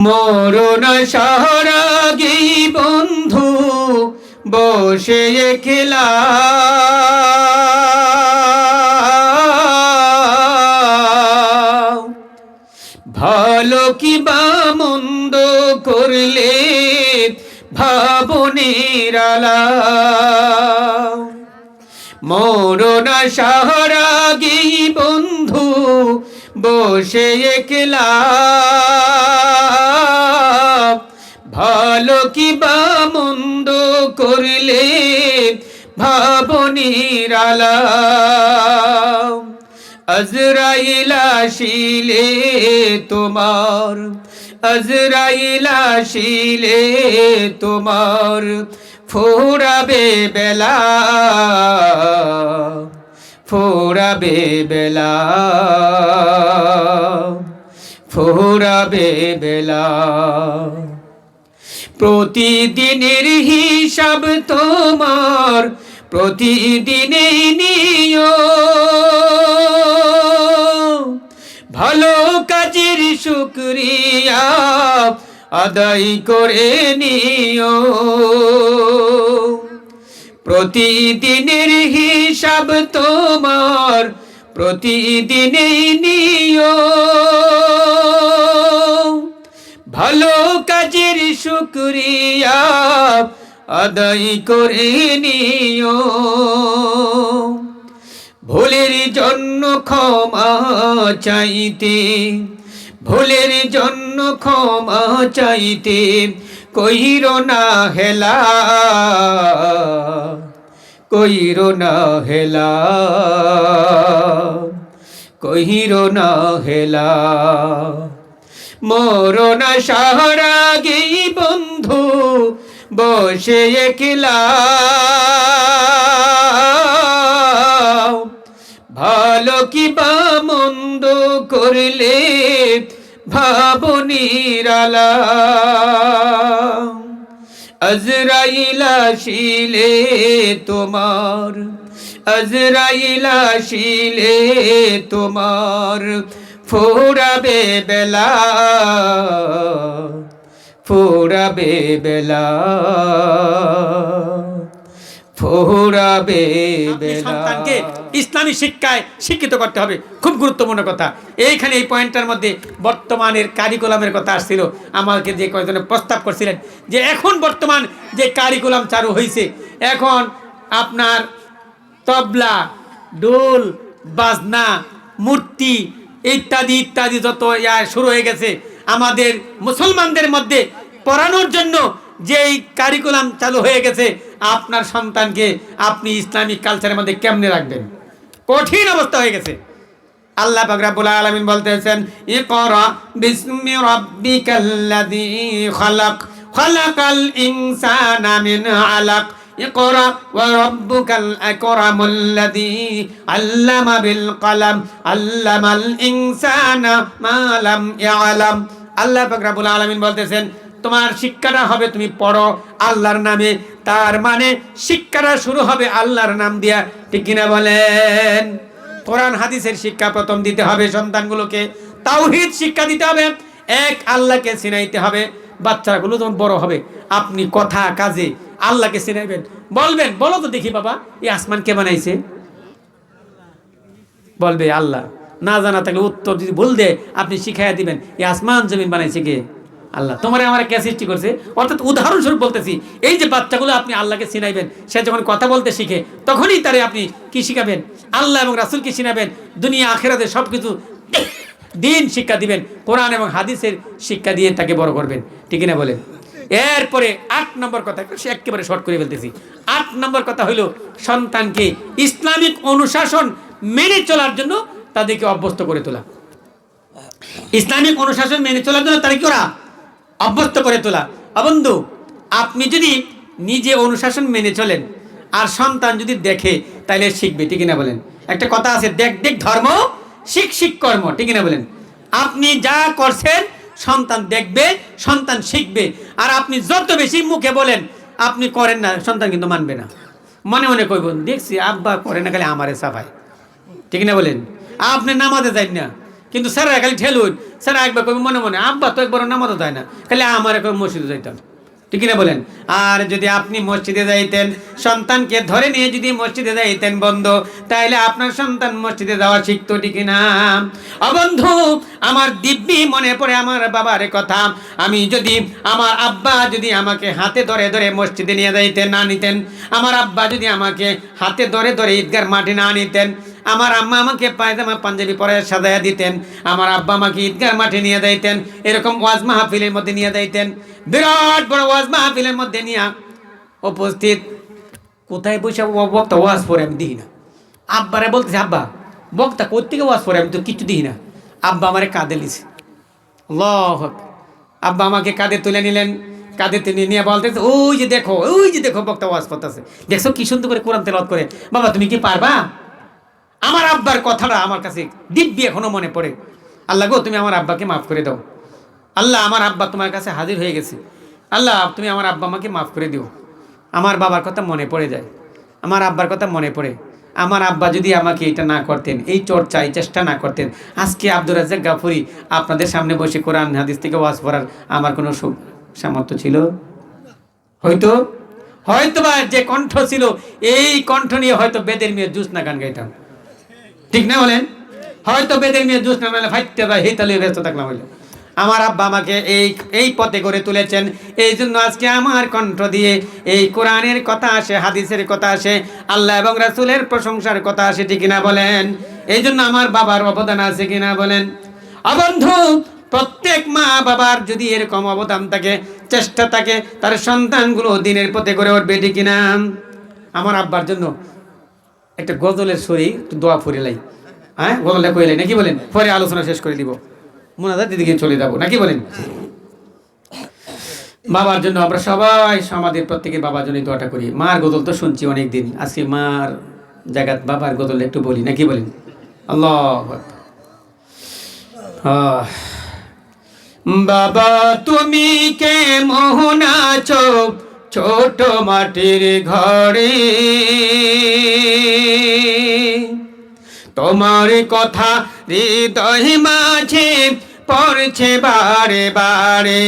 মরণ সাহারাগী বন্ধু বসে একলা ভালো কি বা মন্দ করলে ভাবনের আলা মরণ সাহারাগী বন্ধু বসে একলা ভালো কি বা মন্দ করলে ভাবনের আলা আজরাইল আসিলে তোমার আজরাইল আসিলে তোমার ফোরাবে বেলা ফোরাবে বেলা ফোরাবে বেলা প্রতিদিনের হিসাব তোমার প্রতিদিনে নিও ভালো কাজের শুকরিয়া আদায় করে নিও প্রতিদিনের হিসাব তোমার প্রতিদিনে নিও ভালো কাজের শুকরিয়া আদায় করে নিও ভুলের জন্য ক্ষমা চাইতে ভুলের জন্য ক্ষমা চাইতে কইরো না হেলা কইরো না হেলা কইরো না হেলা মরণ সাহারাগী বন্ধু বসে একলা ভালো কি বা মন্দ করলে ভাবনের আলা আজরাইল আসিলে তোমার আজরাইল আসিলে তোমার ফোরাবে বেলা ফোরাবে বেলা ফোরাবে বেলা। সন্তানকে ইসলামী শিক্ষায় শিক্ষিত করতে হবে, খুব গুরুত্বপূর্ণ কথা। এইখানে এই পয়েন্টটার মধ্যে বর্তমানের কারিকুলামের কথা আসছিল। আমাকে যে কয়েকজনে প্রস্তাব করছিলেন যে এখন বর্তমান যে কারিকুলাম চালু হয়েছে, এখন আপনার তবলা, ডোল, বাজনা, মূর্তি ইত্যাদি ইত্যাদি যত শুরু হয়ে গেছে, আমাদের মুসলমানদের মধ্যে পড়ানোর জন্য যেই কারিকুলাম চালু হয়ে গেছে, আপনার সন্তানকে আপনি ইসলামিক কালচারের মধ্যে কেমনে রাখবেন? কঠিন অবস্থা হয়ে গেছে। আল্লাহ পাক রব্বুল আলামিন বলতেছেন, ইকরা বিসমি রাব্বিকাল্লাযী খালাক খালাকাল ইনসানা মিন আলাক ইকরা ওয়া রাব্বুকাল আকরামুল্লাযী আল্লামা বিল কলম আল্লামাল ইনসানা মা লাম ইয়ালাম। আল্লাহ পাক রব্বুল আলামিন বলতেছেন, তোমার শিক্ষাটা হবে, তুমি পড়ো আল্লাহর নামে। তার মানে শিক্ষাটা শুরু হবে আল্লাহর নাম দিয়া, ঠিক কিনা বলেন? কোরআন হাদিসের শিক্ষা প্রথম দিতে হবে সন্তানগুলোকে, তাওহীদ শিক্ষা দিতে হবে, এক আল্লাহকে চিনাইতে হবে। বাচ্চাগুলো যখন বড় হবে, আপনি কথা কাজে আল্লাহকে চিনাইবেন, বলবেন, বলো তো দেখি বাবা, এই আসমান কে বানাইছে? বলবে আল্লাহ। না জানা থাকলে উত্তর যদি বল দে, আপনি শিখাইয়া দিবেন, এই আসমান জমিন বানাইছে কে? আল্লাহ। তোমার আমার কে সৃষ্টি করছে? অর্থাৎ উদাহরণস্বরূপ বলতেছি, এই যে বাচ্চাগুলো আপনি আল্লাহকে চিনাইবেন, সে যখন কথা বলতে শিখে তখনই তারে আপনি কি শিখাবেন? আল্লাহ এবং রাসূলকে চিনাবেন, দুনিয়া আখিরাতে সবকিছু দিন শিক্ষা দিবেন, কোরআন এবং হাদিসের শিক্ষা দিয়ে তাকে বড় করবেন, ঠিক না বলেন? এরপরে 8 নম্বর কথা, একেবারে শর্ট করে ফেলতেছি। 8 নম্বর কথা হইল সন্তানকে ইসলামিক অনুশাসন মেনে চলার জন্য তাদেরকে অভ্যস্ত করে তোলা। ইসলামিক অনুশাসন মেনে চলার জন্য তাদেরকে ওরা অভ্যস্ত করে তোলা। বন্ধু, আপনি যদি নিজে অনুশাসন মেনে চলেন আর সন্তান যদি দেখে, তাহলে শিখবে, ঠিক না বলেন? একটা কথা আছে, দেখ দেখ ধর্ম, শিখ শিখ কর্ম, ঠিক না বলেন? আপনি যা করছেন সন্তান দেখবে, সন্তান শিখবে। আর আপনি যত বেশি মুখে বলেন আপনি করেন না, সন্তান কিন্তু মানবে না, মনে মনে কইব দেখছি আব্বা করে না, খালি আমারে সাফাই, ঠিক না বলেন? আপনি নামাজে যান না, কিন্তু স্যারা খালি ঠেলুন, স্যারা একবার কবি মনে মনে, আব্বা তো একবার নামাজও দেয় না, খালি আমার একবার মসজিদে যাইতাম, ঠিক না বলেন? আর যদি আপনি মসজিদে যাইতেন, সন্তানকে ধরে নিয়ে যদি মসজিদে যাইতেন বন্ধু, তাহলে আপনার সন্তান মসজিদে যাওয়া শিখতো, ঠিক না? বন্ধু, আমার দিব্যি মনে পড়ে আমার বাবার কথা। আমি যদি, আমার আব্বা যদি আমাকে হাতে ধরে ধরে মসজিদে নিয়ে যাইতেন, না নিতেন, আমার আব্বা যদি আমাকে হাতে ধরে ধরে ঈদগার মাঠে না নিতেন, আমার আম্মা আমাকে পায়জামা পাঞ্জাবি পরে সাজাইয়া দিতেন, আমার আব্বা আমাকে ঈদগার মাঠে নিয়ে যাইতেন, এরকম ওয়াজ মাহফিলের মধ্যে নিয়ে যাইতেন, বিরাট বড় ওয়াজ মাহফিলের মধ্যে নিয়ে উপস্থিত, কোথায় বসে বক্তা ওয়াজ পরে আমি দিই না। আব্বারে বলতেছে, আব্বা বক্তা কোত্থেকে ওয়াজ পরে, আমি তো কিছু দিই না। আব্বা আমারে কাঁদে নিছে, আল্লাহ, আব্বা আমাকে কাঁধে তুলে নিলেন, কাঁধে তুলে নিয়ে বলতেছে, ওই যে দেখো, ওই যে দেখো বক্তা ওয়াজ করতেছে, দেখছো কি সুন্দর করে কোরআন তেলাওয়াত করে, বাবা তুমি কি পারবা? আমার আব্বার কথাটা আমার কাছে দিব্যি এখনো মনে পড়ে। আল্লাহ গো, তুমি আমার আব্বাকে মাফ করে দাও। আল্লাহ, আমার আব্বা তোমার কাছে হাজির হয়ে গেছে। আল্লাহ, তুমি আমার আব্বা আমাকে মাফ করে দিও। আমার বাবার কথা মনে পড়ে যায়, আমার আব্বার কথা মনে পড়ে। আমার আব্বা যদি আমাকে এটা না করতেন, এই চর্চা, এই চেষ্টা না করতেন, আজকে আব্দুর রাজ্জাক গাফুরি আপনাদের সামনে বসে কোরআন হাদিস থেকে ওয়াজ পড়ার আমার কোনো সামর্থ্য ছিল? হয়তো হয়তোবা যে কণ্ঠ ছিল, এই কণ্ঠ নিয়ে হয়তো বেদের মেয়ে জুসনা গান গাইতাম, ঠিক না বলেন? হয়তো বেদের মেয়ে জুসনা মানে ফাইটতে বা হেতালে ব্যস্ত থাকলাম। হইলে আমার আব্বা আমাকে এই পথে করে তুলেছেন, এই জন্য আজকে আমার কণ্ঠ দিয়ে এই কোরআনের কথা আসে, হাদিসের কথা আসে, আল্লাহ এবং রাসূলের প্রশংসার কথা আসে, ঠিক কিনা বলেন? এই জন্য আমার বাবার অবদান আছে কিনা বলেন? বন্ধু, প্রত্যেক মা বাবার যদি এরকম অবদান থাকে, চেষ্টা থাকে, তার সন্তানগুলো দিনের পথে করে উঠবে, ঠিক কিনা? আমার আব্বার জন্য একটা গজলের শরী দোয়া ফুরিলাই, হ্যাঁ, গজলটা কইলাই নাকি বলেন? পরে আলোচনা শেষ করে দিব, মোনাজাত দিদিকে চলে যাবো, নাকি বলেন? বাবার জন্য আমরা সবাই, আমাদের প্রত্যেকের বাবার জন্য দোয়াটা করি। মার গজল তো শুনছি অনেক দিন, আজকে মার জায়গাত বাবার গজল একটু বলি, নাকি বলেন? আল্লাহ, বাবা তুমি কে মোহন আছো ছোট মাটির ঘরে, তোমার কথা হৃদয় মাঝে পড়ছে বারে বারে,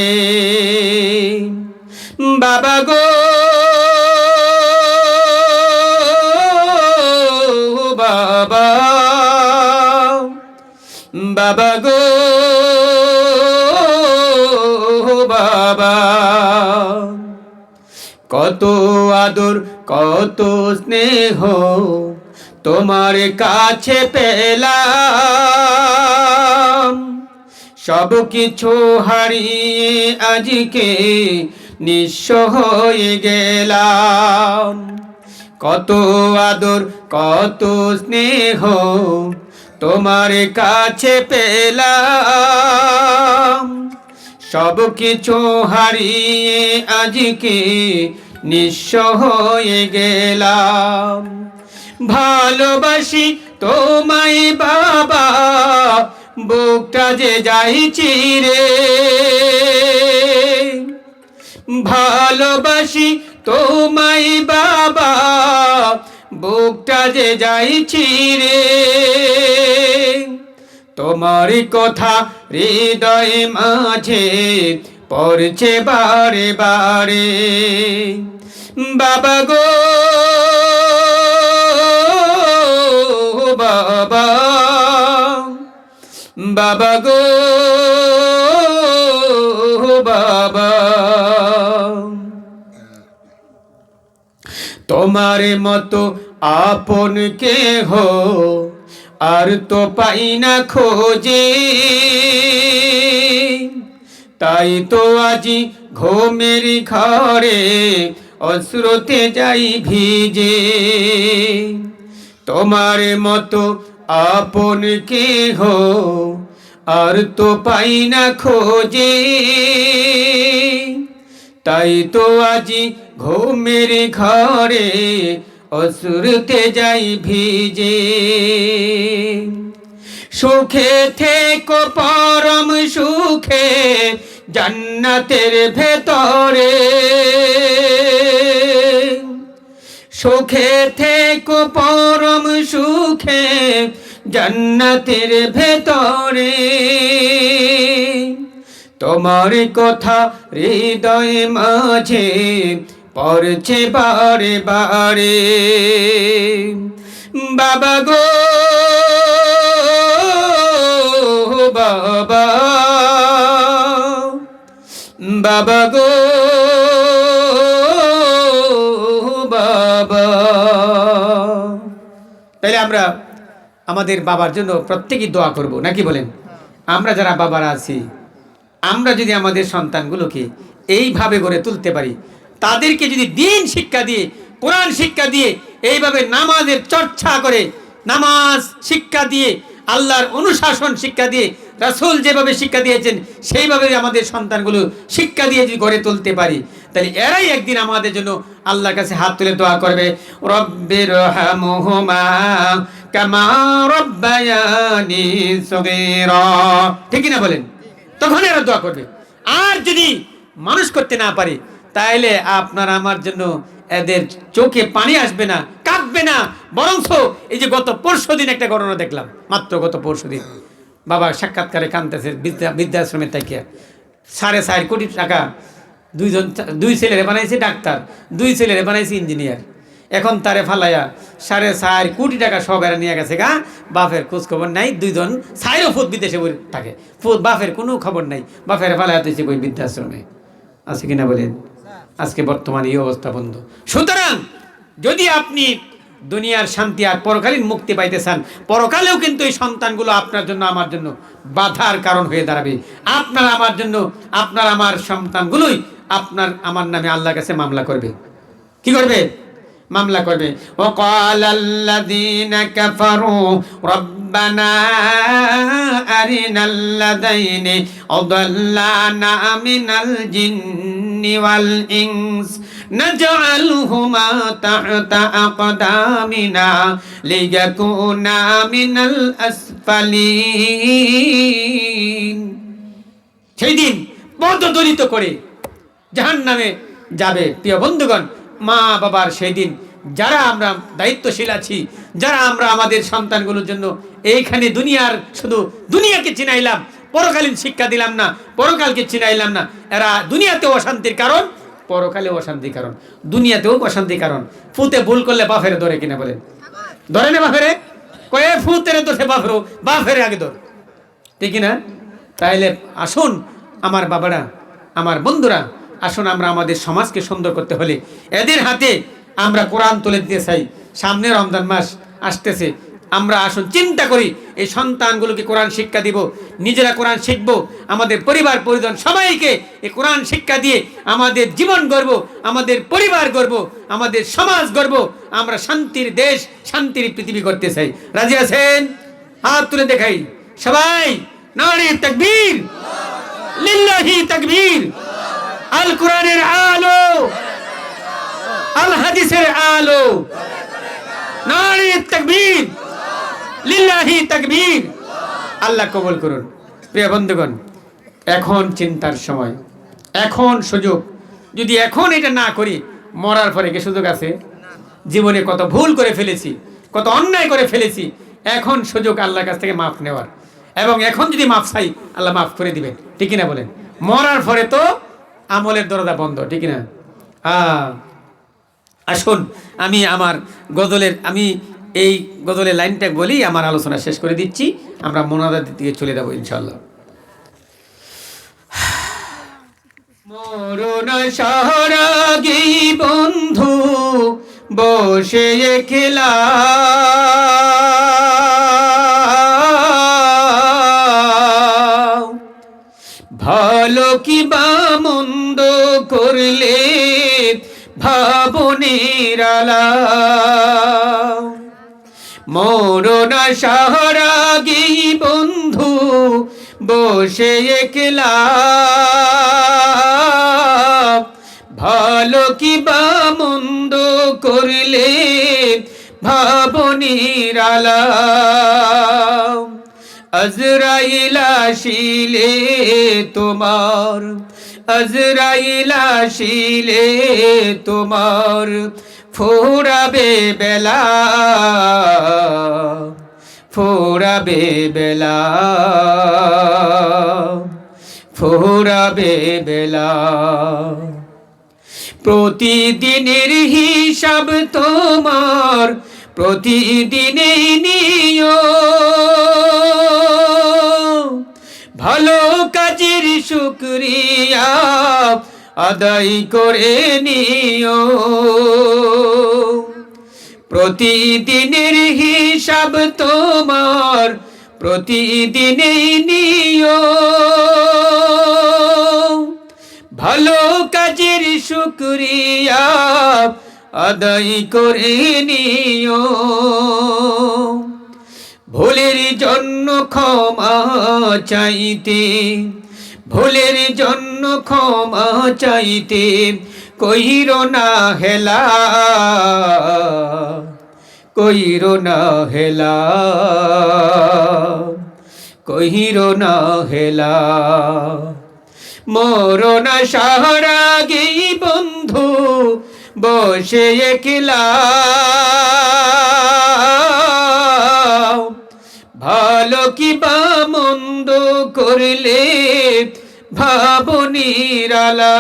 বাবা গো, বাবা, বাবা গো, বাবা, কত আদর কত স্নেহ তোমার কাছে পেলাম, সব কিছু হারিয়ে আজকে নিঃস্ব হয়ে গেলাম, কত আদর কত স্নেহ তোমার কাছে পেলাম, সব কিছু হারিয়ে আজকে নিঃস্ব হয়ে গেলাম, ভালোবাসি তোমায় বাবা বুকটা যে যাই চিরে, ভালোবাসি তোমায় বাবা বুকটা যে যাই চিরে, তোমার কথা হৃদয় মাঝে পড়ছে বারে বারে, বাবা গো, বাবা, বাবা গো, বাবা, তোমার মতো আপন কেহ আর তো পাই না খোঁজে, তাই তো আজি ঘুমের ঘরে অশ্রুতে যাই ভিজে, তোমার মতো আপন কেহ আর তো পাই না খোঁজে, তাই তো আজি ঘুমের ঘরে অশ্রুতে যাই ভিজে, সুখে থেকো পরম সুখে জান্নাতের ভেতরে, সুখে থেকো পরম সুখে জান্নাতের ভেতরে, তোমার কথা হৃদয় মাঝে পড়ছে বারে বারে। বাবা গো বাবা, বাবা গো বাবা। তাহলে আমরা আমাদের বাবার জন্য প্রত্যেকেই দোয়া করব, নাকি বলেন? আমরা যারা বাবারা আছি, আমরা যদি আমাদের সন্তানগুলোকে এইভাবে গড়ে তুলতে পারি, তাদেরকে যদি দিন শিক্ষা দিয়ে, কোরআন শিক্ষা দিয়ে, এইভাবে নামাজের চর্চা করে, নামাজ শিক্ষা দিয়ে, আল্লাহর অনুশাসন শিক্ষা দিয়ে, রাসূল যেভাবে শিক্ষা দিয়েছেন সেইভাবে আমাদের সন্তানগুলো শিক্ষা দিয়ে যদি গড়ে তুলতে পারি, তাহলে এরাই একদিন আমাদের জন্য আল্লাহর কাছে হাত তুলে দোয়া করবে, রব্বিরহামহুমা কামা রব্বায়ানি সগীরা। ঠিক না বলেন? তখন এরা দোয়া করবে। আর যদি মানুষ করতে না পারে, তাহলে আপনার আমার জন্য এদের চোখে পানি আসবে না, কাঁদবে না, বরঞ্চ এই যে গত পরশুদিন একটা ঘটনা দেখলাম, মাত্র গত পরশুদিন বাবা সাক্ষাৎকারে কাঁদতেছে বৃদ্ধাশ্রমের থেকে 4.5 কোটি টাকা দুই ছেলেরে বানাইছে ডাক্তার, দুই ছেলেরে বানাইছে ইঞ্জিনিয়ার। এখন তারে ফালাইয়া 4.5 কোটি টাকা সব এরা নিয়ে গেছে গা। বাপের খোঁজ খবর নাই, দুইজন সাইরও ফুট বিদেশে থাকে, বাপের কোনো খবর নাই, বাপের ফালাইয়া তুইছে ওই বৃদ্ধাশ্রমে। আছে কিনা বলেন? আজকে বর্তমানে এই অবস্থা বন্ধ। সুতরাং যদি আপনি দুনিয়ার শান্তি আর পরকালীন মুক্তি পাইতে চান, পরকালেও কিন্তু এই সন্তানগুলো আপনার জন্য আমার জন্য বাধার কারণ হয়ে দাঁড়াবে। আপনার আমার জন্য, আপনার আমার সন্তানগুলোই আপনার আমার নামে আল্লাহর কাছে মামলা করবে। কি করবে? মামলা করবে। ওয়াকালাল্লাযীনা কাফারু রব্বানা আরিনাল্লাযাইনি আদাল্লানা মিনাল জিন্নি ওয়াল ইনস নাজআলহুমা তাহতা আকদামিনা লিয়াকুনা মিনাল আসফালিন। সেই দিন পদদলিত করে জাহান্নামে যাবে। প্রিয় বন্ধুগণ, মা বাবার সেই দিন যারা আমরা দায়িত্বশীল আছি, যারা আমরা আমাদের সন্তানগুলোর জন্য এইখানে দুনিয়ার শুধু দুনিয়াকে চিনাইলাম, পরকালীন শিক্ষা দিলাম না, পরকালকে চিনাইলাম না, এরা দুনিয়াতেও অশান্তির কারণ, পরকালেও অশান্তির কারণ, দুনিয়াতেও অশান্তির কারণ। ফুতে ভুল করলে বাফেরে ধরে কিনা বলেন? ধরে না বাফেরে? কয়ে ফুতেরে ধরে বাফেরও, বাফেরে আগে ধর। ঠিক না? তাইলে আসুন আমার বাবারা, আমার বন্ধুরা, আসুন আমরা আমাদের সমাজকে সুন্দর করতে হলে এদের হাতে আমরা কোরআন তুলে দিতে চাই। সামনে রমজান মাস আসতেছে, আমরা আসুন চিন্তা করি এই সন্তানগুলোকে কোরআন শিক্ষা দিব, নিজেরা কোরআন শিখব, আমাদের পরিবার পরিজন সবাইকে এই কোরআন শিক্ষা দিয়ে আমাদের জীবন গড়ব, আমাদের পরিবার গড়ব, আমাদের সমাজ গড়ব। আমরা শান্তির দেশ, শান্তির পৃথিবী করতে চাই। রাজি আছেন? হাত তুলে দেখাই সবাই। নারে তাকবীর, লিল্লাহি তাকবীর। আল কোরআনের আলো, আল হাদিসের আলো। নারে তাকবীর, লিল্লাহি তাকবীর। আল্লাহ কবুল করুন। প্রিয় বন্ধুগণ, এখন চিন্তার সময়, এখন সুযোগ। যদি এখন এটা না করি, মরার পরে কি সুযোগ আছে? জীবনে কত ভুল করে ফেলেছি, কত অন্যায় করে ফেলেছি, এখন সুযোগ আল্লাহর কাছ থেকে মাফ নেওয়ার। এবং এখন যদি মাফ চাই, আল্লাহ মাফ করে দিবেন। ঠিক না বলেন? মরার পরে তো আমলের দরজা বন্ধ। ঠিক না? আসুন আমি আমার গজলের, আমি এই গজলের লাইনটা বলি, আমার আলোচনা শেষ করে দিচ্ছি। আমরা মোনাজাত দিকে চলে যাবো ইনশাআল্লাহ। মরণ সহরাগী বন্ধু বসে খেলা, ভালো কি বা মন্দ করলে ভাবনের আলা। মরণ সহরাগী বন্ধু বসে একলা, ভালো কি বা মন্দ করলে ভাবনের আলা। আজরাইল আসিলে তোমার, আজরাইল আসিলে তোমার ফুরাবে বেলা, ফোরাবে বেলা, ফোরাবে বেলা। প্রতিদিনের হিসাব তোমার প্রতিদিনে নিও, ভালো কাজের শুকরিয়া আদায় করে নিও। প্রতিদিনের হিসাব তোমার প্রতিদিনে নিও, ভালো কাজের শুকরিয়া আদায় করে নিও। ভুলের জন্য ক্ষমা চাইতে, ভুলের জন্য ক্ষমা চাইতে কইরো না হেলা, কইরো না হেলা, কইরো না হেলা। মরণ আসার আগেই বন্ধু বসে একলা, ভালো কি বা মন্দ করলে ভাবো নিরালা।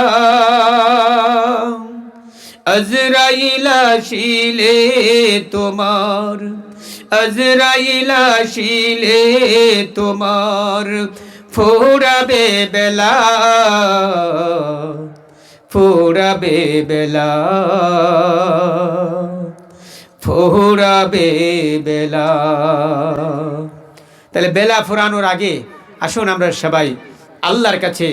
আজরাইল আসিলে তোমার, আজরাইল আসিলে তোমার ফোরাবে বেলা, ফোরাবে বেলা, ফোরাবে বেলা। তাহলে বেলা ফোরানোর আগে আসুন আমরা সবাই আল্লাহর কাছে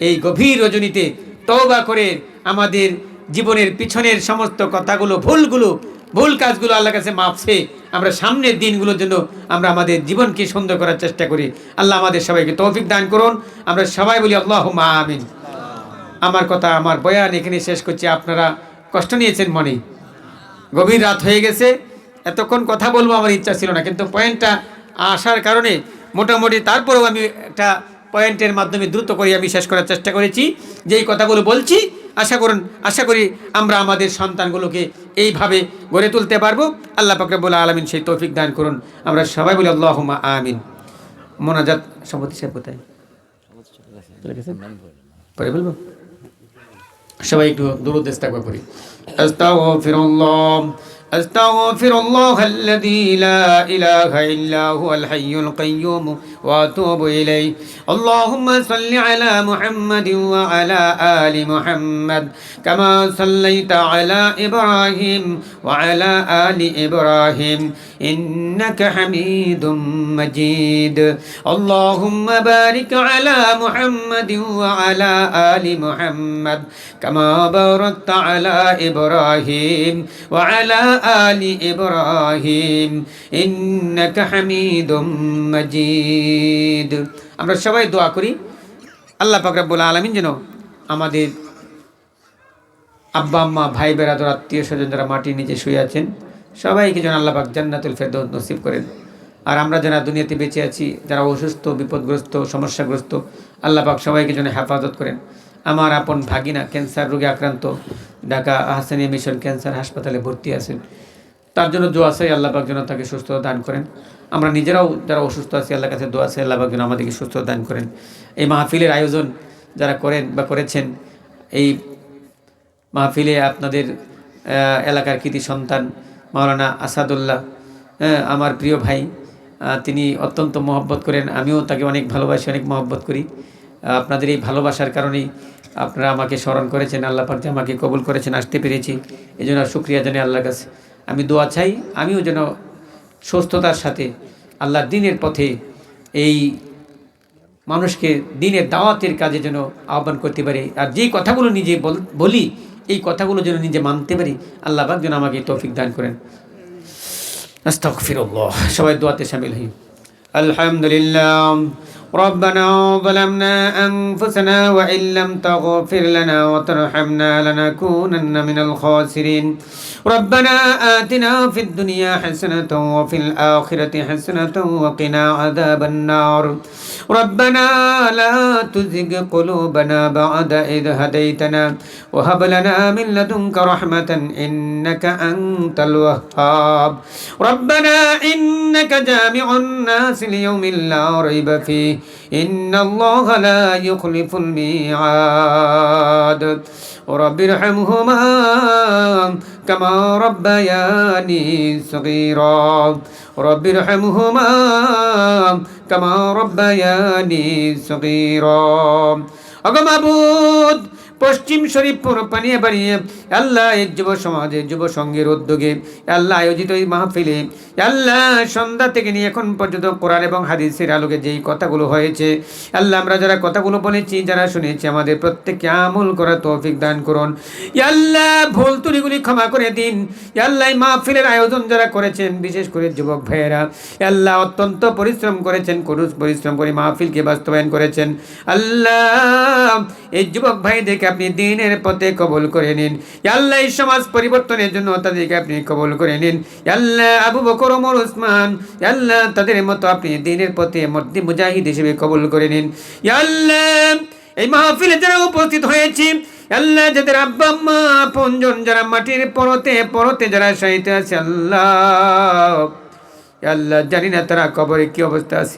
এই গভীর রজনীতে তওবা করে আমাদের জীবনের পিছনের সমস্ত কথাগুলো, ভুলগুলো, ভুল কাজগুলো আল্লাহর কাছে মাফ চেয়ে আমরা সামনের দিনগুলোর জন্য আমরা আমাদের জীবনকে সুন্দর করার চেষ্টা করি। আল্লাহ আমাদের সবাইকে তৌফিক দান করুন। আমরা সবাই বলি আল্লাহুম্মা আমিন। আমার কথা, আমার বয়ান এখানে শেষ করছি। আপনারা কষ্ট নিয়েছেন মনে, গভীর রাত হয়ে গেছে, এতক্ষণ কথা বলবো আমার ইচ্ছা ছিল না, কিন্তু পয়েন্টটা আসার কারণে মোটামুটি তারপরেও আমি একটা পয়েন্টের মাধ্যমে দ্রুত করে আমি শেষ করার চেষ্টা করেছি। যেই কথাগুলো বলছি আশা করি আমরা আমাদের সন্তানগুলোকে এইভাবে গড়ে তুলতে পারবো। আল্লাহ পাক রব্বুল আলামিন সেই তৌফিক দান করুন। আমরা সবাই বলি আল্লাহুম্মা আমিন। মোনাজাত সভাপতি সাহেব কোথায়? চলে গেছে? পরে বলবো। সবাই একটু দুরূদ ইস্তেগফার করি। আস্তাগফিরুল্লাহ, أستغفر الله الذي لا إله إلا هو الحي القيوم وأتوب إليه. اللهم صل على محمد وعلى آل محمد كما صليت على إبراهيم وعلى آل إبراهيم إنك حميد مجيد. اللهم بارك على محمد وعلى آل محمد كما باركت على إبراهيم وعلى آل إبراهيم إنك حميد مجيد. আমরা সবাই দোয়া করি আল্লাহ পাক রব্বুল আলামিন যেন আমাদের আব্বা আম্মা, ভাই বেরাদর, আত্মীয় স্বজন যারা মাটির নিচে শুয়ে আছেন সবাইকে যেন আল্লাহ পাক জান্নাতুল ফেরদৌস নসিব করেন। আর আমরা যারা দুনিয়াতে বেঁচে আছি, যারা অসুস্থ, বিপদগ্রস্ত, সমস্যাগ্রস্ত, আল্লাহ পাক সবাইকে যেন হেফাজত করেন। আমার আপন ভাগিনা ক্যান্সার রোগে আক্রান্ত, ঢাকা আহসানিয়া মিশন ক্যান্সার হাসপাতালে ভর্তি আছেন, তার জন্য দোয়া চাই আল্লাহ পাক যেন তাকে সুস্থতা দান করেন। আমরা নিজেরাও যারা অসুস্থ আছি আল্লাহর কাছে দোয়া চাই আল্লাহ পাক যেন আমাদেরকে সুস্থতা দান করেন। এই মাহফিলের আয়োজন যারা করেন বা করেছেন, এই মাহফিলে আপনাদের এলাকার কৃতি সন্তান মাওলানা আসাদুল্লাহ, আমার প্রিয় ভাই, তিনি অত্যন্ত মহব্বত করেন, আমিও তাকে অনেক ভালোবাসি, অনেক মহব্বত করি। আপনাদের এই ভালোবাসার কারণেই আপনারা আমাকে স্মরণ করেছেন, আল্লাহ পাক যে আমাকে কবুল করেছেন, আসতে পেরেছি, এই জন্য শুকরিয়া জানাই আল্লাহর কাছে। আমি দোয়া চাই আমিও যেন সুস্থতার সাথে আল্লাহর দ্বীনের পথে এই মানুষকে দ্বীনের দাওয়াতের কাজে যেন আহ্বান করতে পারি। আর যেই কথাগুলো নিজে বলি এই কথাগুলো যেন নিজে মানতে পারি, আল্লাহ পাক যেন আমাকে তৌফিক দান করেন। আস্তাগফিরুল্লাহ। সবাই দোয়াতে শামিল হই। আলহামদুলিল্লাহ ربنا ظلمنا أنفسنا وإن لم تغفر لنا وترحمنا لنكونن من الخاسرين ربنا آتنا في الدنيا حسنة وفي الآخرة حسنة وقنا عذاب النار ربنا لا تزغ قلوبنا بعد إذ هديتنا وهب لنا من لدنك رحمة إنك أنت الوهاب ربنا إنك جامع الناس ليوم لا ريب فيه إن الله لا يخلف الميعاد رب ارحمهما كما ربياني صغيرا رب ارحمهما كما ربياني صغيرا أغا معبود পশ্চিম শরীফপুর পানিয়াবাড়িয়ে আল্লাহ এই যুব সমাজের যুব সংঘের উদ্যোগে আল্লাহ আয়োজিত এই মাহফিলে আল্লাহ সন্ধ্যা থেকে নিয়ে এখন পর্যন্ত কোরআন এবং হাদিসের আলোকে যেই কথাগুলো হয়েছে আল্লাহ আমরা যারা কথাগুলো বলেছি যারা শুনেছি আমাদের প্রত্যেককে আমল করার তৌফিক দান করুন আল্লাহ ভুল ত্রুটিগুলি ক্ষমা করে দিন আল্লাহ এই মাহফিলের আয়োজন যারা করেছেন বিশেষ করে যুবক ভাইয়েরা আল্লাহ অত্যন্ত পরিশ্রম করেছেন করুষ পরিশ্রম করে মাহফিলকে বাস্তবায়ন করেছেন আল্লাহ এই যুবক ভাইদেরকে আপনি দ্বীনের পথে কবুল করে নিন আল্লাহ এই সমাজ পরিবর্তনের জন্য তাদেরকে আপনি কবুল করে নিন আল্লাহ আবু বকর ওমর ওসমান আল্লাহ তাদের মতো আপনি দ্বীনের পথে মর্দি মুজাহিদ হিসেবে কবুল করে নিন আল্লাহ এই মাহফিলে যারা উপস্থিত হয়েছে আল্লাহ যাদের আব্বা আম্মা আপনজন যারা মাটির পরতে পরতে যারা শায়িত আছে আল্লাহ আল্লাহ জানি না তারা কবরে কি অবস্থা আছে